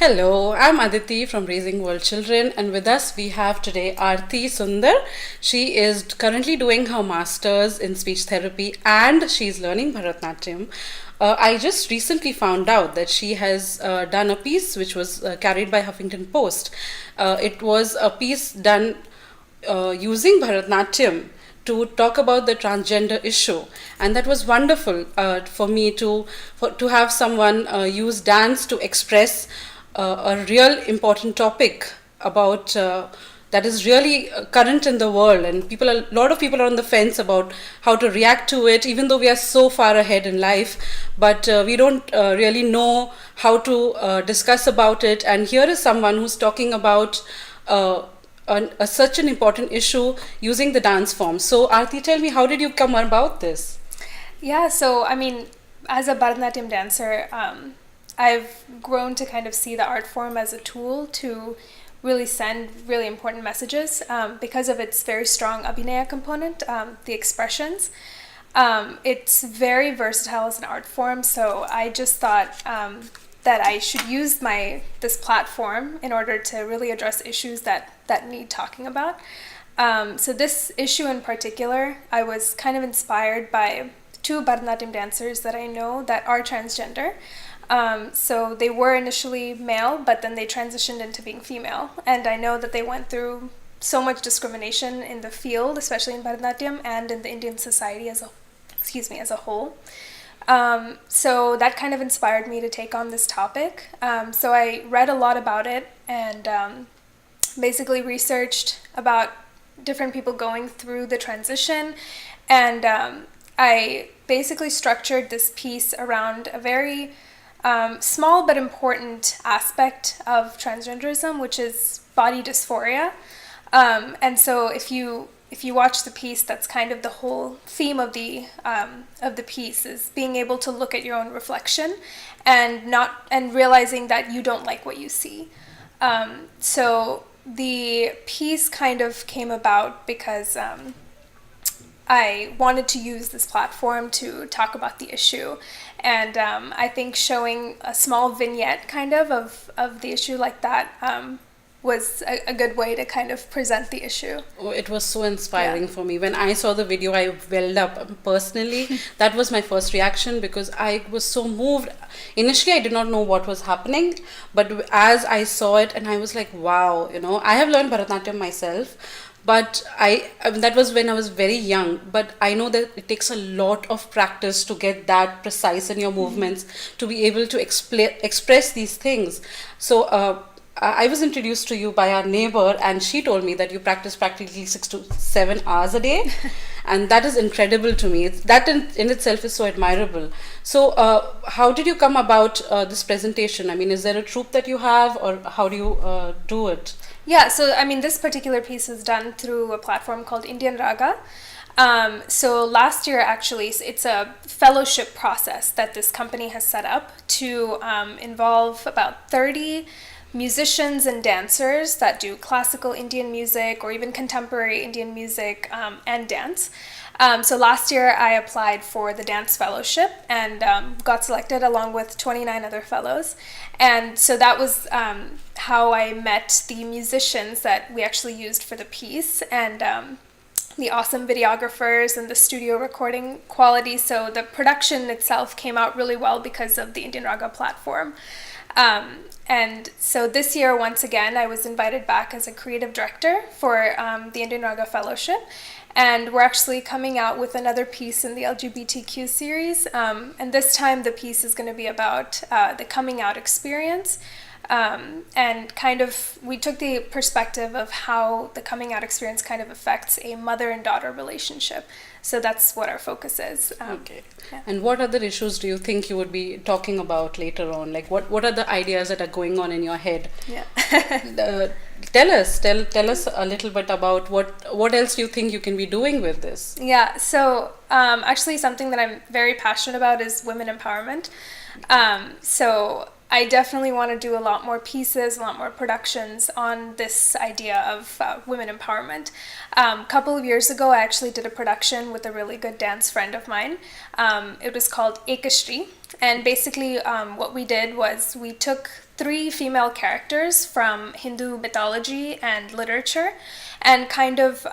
Hello, I'm Aditi from Raising World Children, and with us we have today Aarthy Sundar. She is currently doing her master's in speech therapy and she's learning Bharatnatyam. I just recently found out that she has done a piece which was carried by Huffington Post. It was a piece done using Bharatnatyam to talk about the transgender issue, and that was wonderful for me to have someone use dance to express a real important topic about that is really current in the world, and a lot of people are on the fence about how to react to it, even though we are so far ahead in life, but we don't really know how to discuss about it. And here is someone who's talking about such an important issue using the dance form. So, Aarti, tell me, how did you come about this? Yeah, so I mean, as a Bharatanatyam dancer, I've grown to kind of see the art form as a tool to really send really important messages because of its very strong abhinaya component, the expressions. It's very versatile as an art form, so I just thought that I should use this platform in order to really address issues that need talking about. So this issue in particular, I was kind of inspired by two Bharatanatyam dancers that I know that are transgender. So they were initially male, but then they transitioned into being female. And I know that they went through so much discrimination in the field, especially in Bharatanatyam and in the Indian society as a whole. So that kind of inspired me to take on this topic. So I read a lot about it and basically researched about different people going through the transition, and I basically structured this piece around a very small but important aspect of transgenderism, which is body dysphoria. And so if you watch the piece, that's kind of the whole theme of the piece, is being able to look at your own reflection and realizing that you don't like what you see. So the piece kind of came about because I wanted to use this platform to talk about the issue, and I think showing a small vignette kind of the issue like that was a good way to kind of present the issue. Oh, it was so inspiring for me. When I saw the video, I welled up. Personally, that was my first reaction because I was so moved. Initially, I did not know what was happening, but as I saw it, and I was like, wow, I have learned Bharatanatyam myself, but that was when I was very young. But I know that it takes a lot of practice to get that precise in your movements, to be able to express these things. So, I was introduced to you by our neighbor, and she told me that you practice practically 6 to 7 hours a day, and that is incredible to me. That in itself is so admirable. So, how did you come about this presentation? I mean, is there a troupe that you have, or how do you do it? Yeah, so I mean, this particular piece is done through a platform called Indian Raga. So last year, actually, it's a fellowship process that this company has set up to involve about 30 musicians and dancers that do classical Indian music or even contemporary Indian music and dance. So last year I applied for the dance fellowship and got selected along with 29 other fellows. And so that was how I met the musicians that we actually used for the piece, and the awesome videographers and the studio recording quality. So the production itself came out really well because of the Indian Raga platform. And so this year, once again, I was invited back as a creative director for the Indian Raga Fellowship. And we're actually coming out with another piece in the LGBTQ series. And this time the piece is going to be about the coming out experience. And kind of, we took the perspective of how the coming out experience kind of affects a mother and daughter relationship. So that's what our focus is. Okay. Yeah. And what other issues do you think you would be talking about later on? Like, what are the ideas that are going on in your head? Yeah. Tell us a little bit about what else do you think you can be doing with this? Yeah. So actually, something that I'm very passionate about is women empowerment. So I definitely want to do a lot more pieces, a lot more productions on this idea of women empowerment. A couple of years ago, I actually did a production with a really good dance friend of mine. It was called Ekashri, And basically, what we did was we took 3 female characters from Hindu mythology and literature and kind of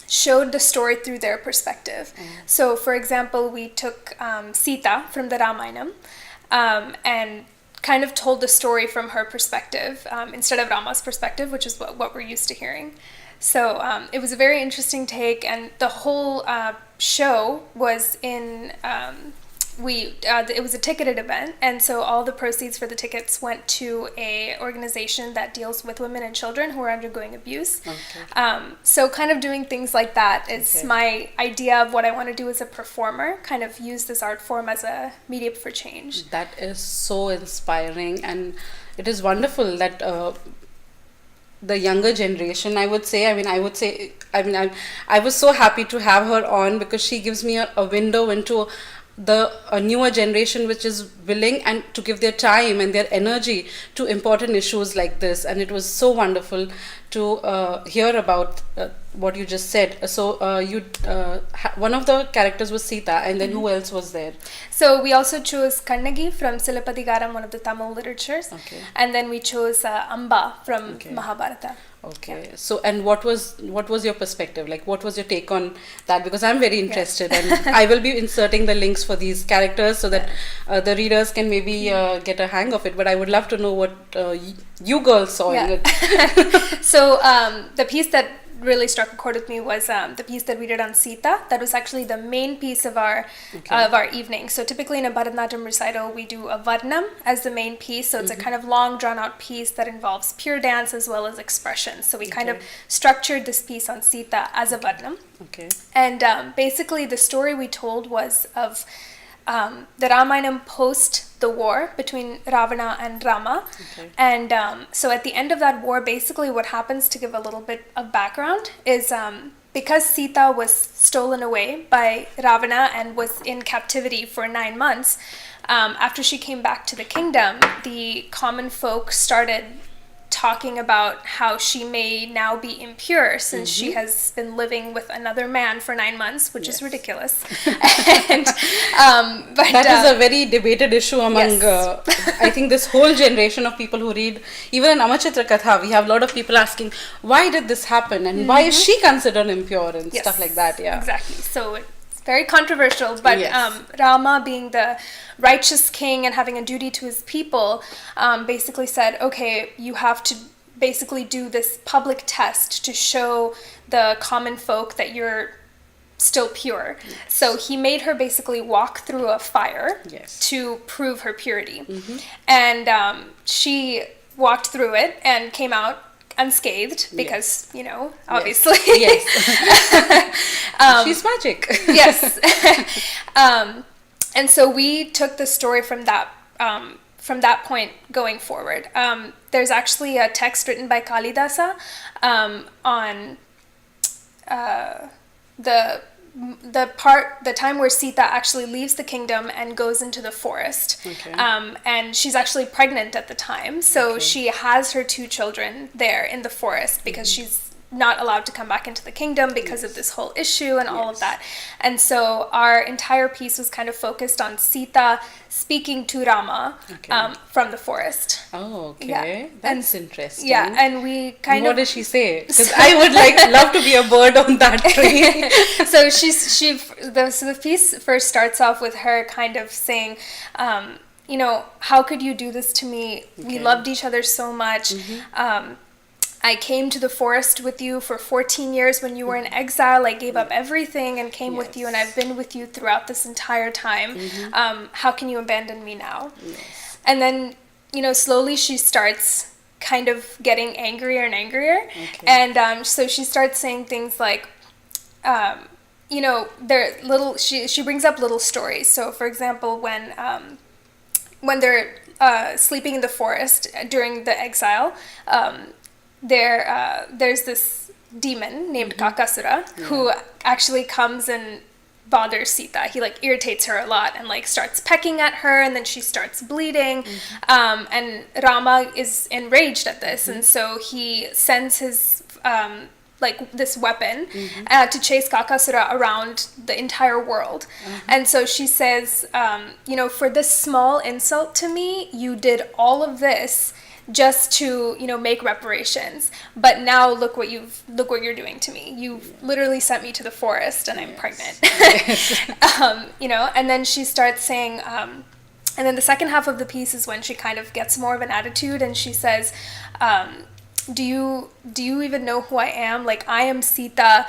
showed the story through their perspective. So, for example, we took Sita from the Ramayana and kind of told the story from her perspective instead of Rama's perspective, which is what we're used to hearing. So it was a very interesting take, and the whole show was in it was a ticketed event, and so all the proceeds for the tickets went to a organization that deals with women and children who are undergoing abuse. So kind of doing things like that is my idea of what I want to do as a performer, kind of use this art form as a medium for change. That is so inspiring, and it is wonderful that the younger generation, I was so happy to have her on, because she gives me a window into a newer generation which is willing and to give their time and their energy to important issues like this. And it was so wonderful to hear about what you just said. So one of the characters was Sita, and then who else was there? So we also chose Kannagi from Silappadigaram, one of the Tamil literatures, and then we chose Amba from Mahabharata. So, and what was your perspective? Like, what was your take on that? Because I'm very interested, and I will be inserting the links for these characters so that the readers can maybe get a hang of it. But I would love to know what you girls saw in it. So the piece that really struck a chord with me was the piece that we did on Sita. That was actually the main piece of our evening. So typically in a Bharatanatyam recital, we do a Varnam as the main piece. So it's a kind of long, drawn-out piece that involves pure dance as well as expression. So we kind of structured this piece on Sita as a Varnam. And basically the story we told was of the Ramayana post the war between Ravana and Rama. And so at the end of that war, basically what happens, to give a little bit of background, is because Sita was stolen away by Ravana and was in captivity for 9 months, after she came back to the kingdom, the common folk started talking about how she may now be impure since she has been living with another man for 9 months, which is ridiculous. And, but that is a very debated issue among, I think, this whole generation of people who read. Even in Amachitra Katha, we have a lot of people asking, why did this happen? And why is she considered impure and stuff like that? Exactly. So it's very controversial, but Rama, being the righteous king and having a duty to his people, basically said, okay, you have to basically do this public test to show the common folk that you're still pure. So he made her basically walk through a fire to prove her purity. And she walked through it and came out unscathed because, you know, obviously. She's magic. And so we took the story from that point going forward. There's actually a text written by Kalidasa on the time where Sita actually leaves the kingdom and goes into the forest. And she's actually pregnant at the time. So she has her 2 children there in the forest because she's not allowed to come back into the kingdom because of this whole issue and all of that. And so our entire piece was kind of focused on Sita speaking to Rama from the forest. That's interesting. And we kind of... What does she say? Because I would love to be a bird on that tree. So the piece first starts off with her kind of saying, you know, how could you do this to me? We loved each other so much. I came to the forest with you for 14 years when you were in exile. I gave up everything and came with you, and I've been with you throughout this entire time. How can you abandon me now? And then, you know, slowly she starts kind of getting angrier and angrier. And so she starts saying things like, you know, she brings up little stories. So, for example, when they're sleeping in the forest during the exile, there's this demon named Kakasura who actually comes and bothers Sita. He irritates her a lot and starts pecking at her, and then she starts bleeding. And Rama is enraged at this, and so he sends his like this weapon to chase Kakasura around the entire world. And so she says, you know, for this small insult to me, you did all of this just to, you know, make reparations. But now look what you're doing to me. You literally sent me to the forest and I'm pregnant. You know, and then she starts saying, and then the second half of the piece is when she kind of gets more of an attitude, and she says, do you even know who I am? Like, I am Sita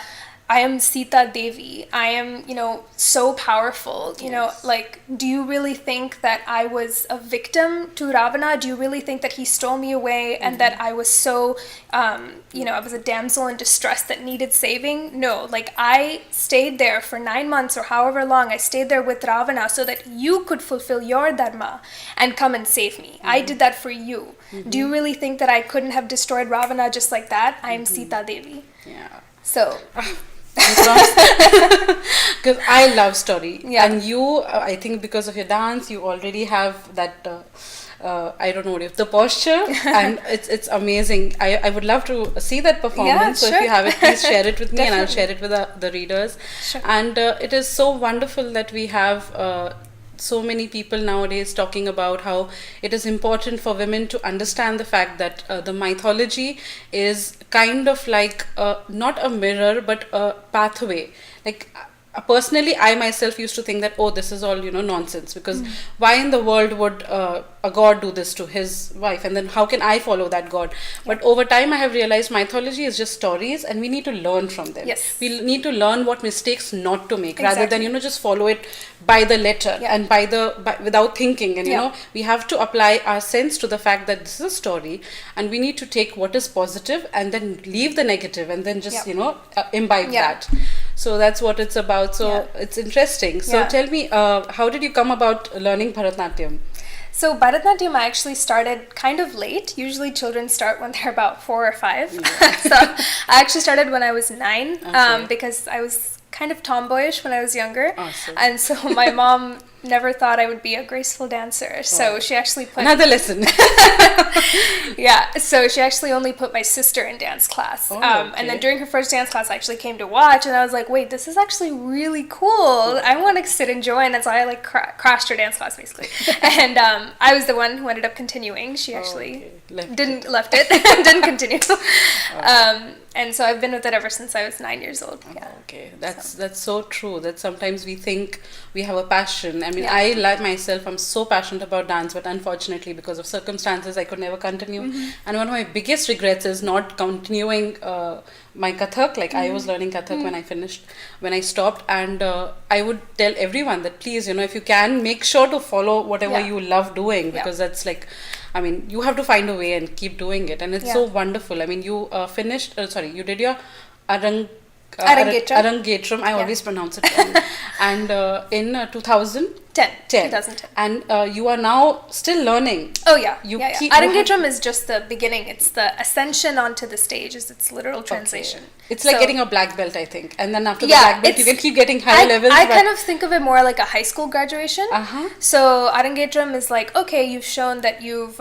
Devi. I am, you know, so powerful, you know, like, do you really think that I was a victim to Ravana? Do you really think that he stole me away and that I was so, you know, I was a damsel in distress that needed saving? No, like, I stayed there for 9 months or however long. I stayed there with Ravana so that you could fulfill your dharma and come and save me. I did that for you. Do you really think that I couldn't have destroyed Ravana just like that? I am Sita Devi. Yeah. So... because I love story, and you, I think because of your dance, you already have that. I don't know if the posture, and it's amazing. I would love to see that performance. So if you have it, please share it with me, and I'll share it with the readers. Sure. And it is so wonderful that we have. So many people nowadays talking about how it is important for women to understand the fact that the mythology is kind of like not a mirror but a pathway. Like personally, I myself used to think that, oh, this is all, you know, nonsense, because why in the world would a god do this to his wife, and then how can I follow that god? But over time I have realized mythology is just stories, and we need to learn from them. We need to learn what mistakes not to make, rather than, you know, just follow it by the letter and without thinking. And you know, we have to apply our sense to the fact that this is a story, and we need to take what is positive and then leave the negative, and then just you know, imbibe that. So that's what it's about. So it's interesting. So tell me, how did you come about learning Bharatanatyam? So Bharatanatyam I actually started kind of late. Usually children start when they're about 4 or 5. So I actually started when I was 9 because I was kind of tomboyish when I was younger. And so my mom never thought I would be a graceful dancer. So she actually put... Another lesson. So she actually only put my sister in dance class. And then during her first dance class, I actually came to watch, and I was like, wait, this is actually really cool. I want to sit and join. And so I like crashed her dance class, basically. And I was the one who ended up continuing. She actually left it, didn't continue. And so I've been with it ever since I was 9 years old. That's so true, that sometimes we think we have a passion. I mean, I like myself, I'm so passionate about dance, but unfortunately because of circumstances I could never continue. And one of my biggest regrets is not continuing my Kathak. Like I was learning Kathak when I stopped, and I would tell everyone that please, you know, if you can, make sure to follow whatever you love doing, because that's like, I mean, you have to find a way and keep doing it, and it's so wonderful. I mean, you you did your Arangetram. I always pronounce it wrong. And in 2010. And you are now still learning. Arangetram is just the beginning. It's the ascension onto the stage, is its literal translation. It's like getting a black belt, I think. And then after the black belt, you can keep getting higher levels. I kind of think of it more like a high school graduation. So Arangetram is like, okay, you've shown that you've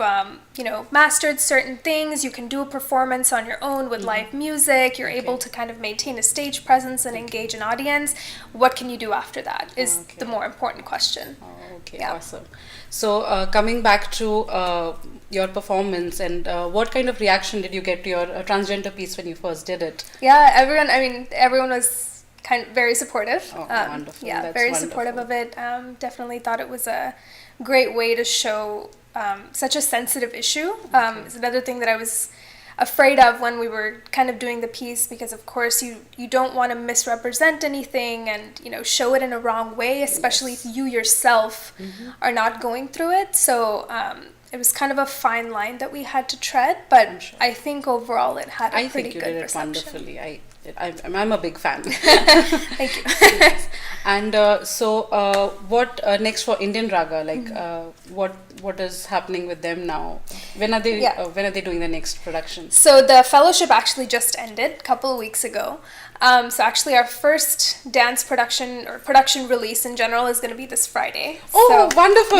you know, mastered certain things. You can do a performance on your own with live music. You're able to kind of maintain a stage presence and engage an audience. What can you do after that is the more important question. Awesome. So coming back to your performance, and what kind of reaction did you get to your transgender piece when you first did it? Everyone was very supportive. Wonderful. Very supportive of it. Definitely thought it was a great way to show such a sensitive issue. It's another thing that I was afraid of when we were kind of doing the piece, because of course you don't want to misrepresent anything and, you know, show it in a wrong way, especially if you yourself are not going through it. So it was kind of a fine line that we had to tread, but I think overall it had a pretty good reception. I think you did it wonderfully. I'm a big fan. Thank you. Yes. And so what next for Indian Raga? Like what is happening with them now? When are they doing the next production? So the fellowship actually just ended a couple of weeks ago. So actually our first dance production or production release in general is going to be this Friday. Oh, so, wonderful.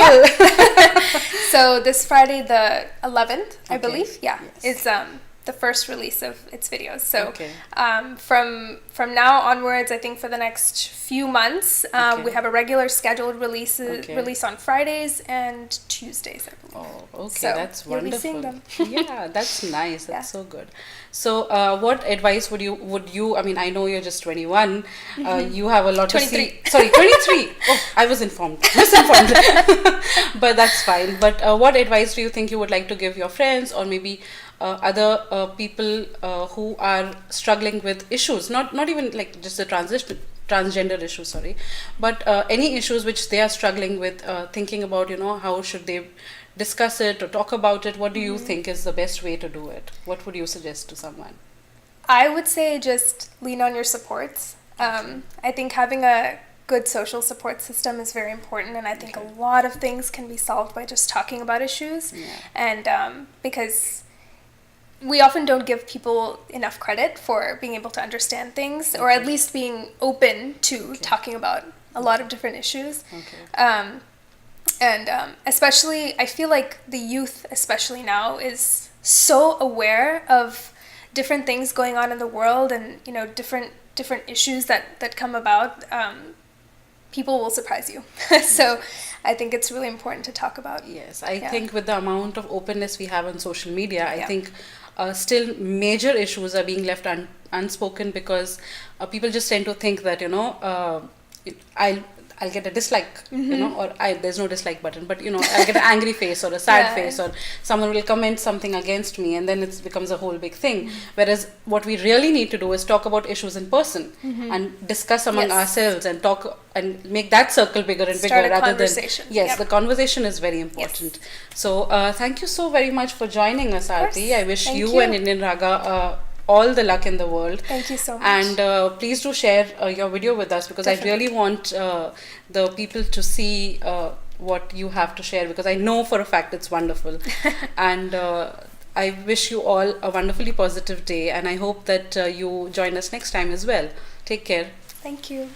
So this Friday, the 11th, I believe. It's the first release of its videos. So Okay. From now onwards, I think for the next few months, Okay. we have a regular scheduled release on Fridays and Tuesdays, I believe. Oh, okay, So that's you'll be wonderful. seeing them. Yeah, that's nice. That's Yeah. so good. So, what advice would you? I mean, I know you're just 21. You have a lot to 23. see. Sorry, 23. Oh, I was misinformed. But that's fine. But what advice do you think you would like to give your friends, or maybe other people who are struggling with issues? Not even like just the transgender issue, sorry, but any issues which they are struggling with, thinking about, how should they discuss it or talk about it. What do you think is the best way to do it? What would you suggest to someone? I would say just lean on your supports. I think having a good social support system is very important, and I think a lot of things can be solved by just talking about issues. Yeah. And because we often don't give people enough credit for being able to understand things, or at least being open to talking about a lot of different issues. Okay. And especially, I feel like the youth, especially now, is so aware of different things going on in the world, and different issues that come about. People will surprise you. So I think it's really important to talk about. Yes, I think with the amount of openness we have on social media, I think still major issues are being left unspoken, because people just tend to think that I'll get a dislike, or there's no dislike button, but I'll get an angry face or a sad face, or someone will comment something against me, and then it becomes a whole big thing. Whereas what we really need to do is talk about issues in person and discuss among ourselves, and talk and make that circle bigger and Start bigger, a rather conversation. than the conversation is very important. So thank you so very much for joining us, Aarthy. I wish Thank you you. and Indian Raga all the luck in the world. Thank you so much. And please do share your video with us, because Definitely. I really want the people to see what you have to share, because I know for a fact it's wonderful. And I wish you all a wonderfully positive day, and I hope that you join us next time as well. Take care. Thank you.